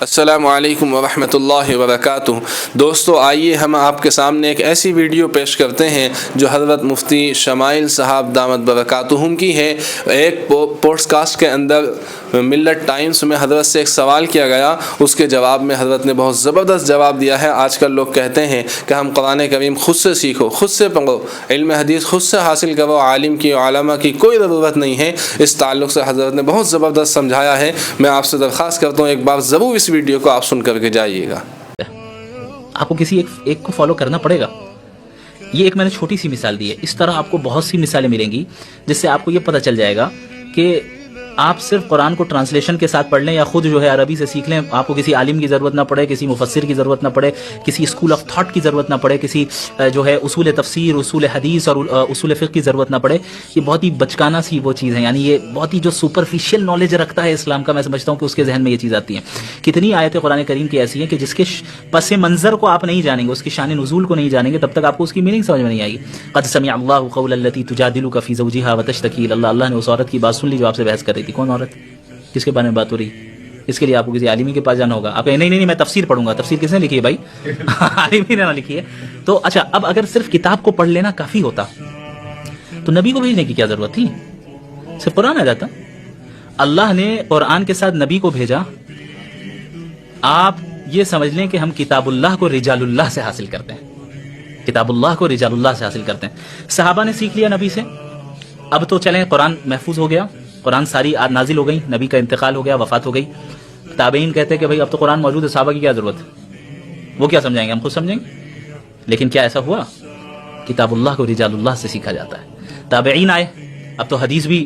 السلام علیکم ورحمۃ اللہ وبرکاتہ۔ دوستو، آئیے ہم آپ کے سامنے ایک ایسی ویڈیو پیش کرتے ہیں جو حضرت مفتی شمائل صاحب دامت برکاتہم کی ہے۔ ایک پوڈ کاسٹ کے اندر ملت ٹائمز میں حضرت سے ایک سوال کیا گیا، اس کے جواب میں حضرت نے بہت زبردست جواب دیا ہے۔ آج کل لوگ کہتے ہیں کہ ہم قرآن کریم خود سے سیکھو، خود سے پڑھو، علم حدیث خود سے حاصل کرو، عالم کی علماء کی کوئی ضرورت نہیں ہے۔ اس تعلق سے حضرت نے بہت زبردست سمجھایا ہے۔ میں آپ سے درخواست کرتا ہوں ایک بار ضرور اس ویڈیو کو آپ سن کر کے جائیے گا۔ آپ کو کسی ایک کو فالو کرنا پڑے گا۔ یہ ایک میں نے چھوٹی سی مثال دی ہے، اس طرح آپ کو بہت سی مثالیں ملیں گی جس سے آپ کو یہ پتہ چل جائے گا کہ آپ صرف قرآن کو ٹرانسلیشن کے ساتھ پڑھ لیں یا خود جو ہے عربی سے سیکھ لیں، آپ کو کسی عالم کی ضرورت نہ پڑے، کسی مفسر کی ضرورت نہ پڑے، کسی اسکول آف تھاٹ کی ضرورت نہ پڑے، کسی جو ہے اصول تفسیر، اصول حدیث اور اصول فقہ کی ضرورت نہ پڑے۔ یہ بہت ہی بچکانہ سی وہ چیز ہے، یعنی یہ بہت ہی جو سپرفیشل نالج رکھتا ہے اسلام کا، میں سمجھتا ہوں کہ اس کے ذہن میں یہ چیز آتی ہیں۔ کتنی آیتیں قرآن کریم کی ایسی ہیں کہ جس کے پس منظر کو آپ نہیں جانیں گے، اس کی شان نزول کو نہیں جانیں گے، تب تک آپ کو اس کی میننگ سمجھ میں نہیں آئے گی۔ قد سمع اللہ قول التی تجادلک فی زوجها وتشتکی الی اللہ، اللہ نے اس عورت کی بات سن لی جو آپ سے بحث کر رہی تھی۔ کون عورت؟ کس کے بارے میں بات ہو رہی؟ اس کے لیے آپ کو کسی عالمی کے پاس جانا ہوگا۔ آپ کہیں نہیں میں تفسیر پڑھوں گا۔ تفسیر کس نے لکھی ہے بھائی؟ عالمی نے نہ لکھی ہے۔ تو اچھا، اب اگر صرف کتاب کو پڑھ لینا کافی ہوتا تو نبی کو بھیجنے کی کیا ضرورت تھی؟ صرف قرآن آ جاتا۔ اللہ نے قرآن کے ساتھ نبی کو بھیجا۔ آپ یہ سمجھ لیں کہ ہم کتاب اللہ کو رجال اللہ سے حاصل کرتے ہیں، کتاب اللہ کو رجال اللہ سے حاصل کرتے ہیں۔ صحابہ نے سیکھ لیا نبی سے، اب تو چلیں قرآن محفوظ ہو گیا، قرآن ساری نازل ہو گئی، نبی کا انتقال ہو گیا، وفات ہو گئی۔ تابعین کہتے ہیں کہ بھائی اب تو قرآن موجود ہے، صحابہ کی کیا ضرورت ہے؟ وہ کیا سمجھائیں گے؟ ہم خود سمجھیں گے۔ لیکن کیا ایسا ہوا؟ کتاب اللہ کو رجال اللہ سے سیکھا جاتا ہے۔ تابعین آئے، اب تو حدیث بھی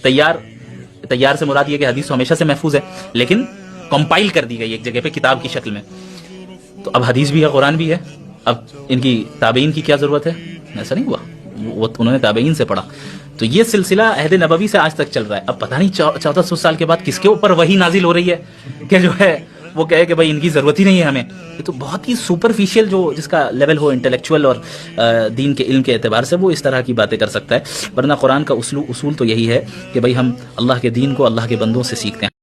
تیار سے مراد یہ کہ حدیث تو ہمیشہ سے محفوظ ہے، لیکن کمپائل کر دی گئی ایک جگہ پہ کتاب کی شکل میں۔ تو اب حدیث بھی ہے، قرآن بھی ہے، اب ان کی تابعین کی کیا ضرورت ہے؟ ایسا نہیں ہوا، وہ انہوں نے تابعین سے پڑھا۔ تو یہ سلسلہ عہد نبوی سے آج تک چل رہا ہے۔ اب پتہ نہیں 1400 سال کے بعد کس کے اوپر وحی نازل ہو رہی ہے کہ جو ہے وہ کہے کہ بھائی ان کی ضرورت ہی نہیں ہے ہمیں۔ یہ تو بہت ہی سپرفیشل جو جس کا لیول ہو انٹلیکچوئل اور دین کے علم کے اعتبار سے، وہ اس طرح کی باتیں کر سکتا ہے، ورنہ قرآن کا اصول تو یہی ہے کہ بھائی ہم اللہ کے دین کو اللہ کے بندوں سے سیکھتے ہیں۔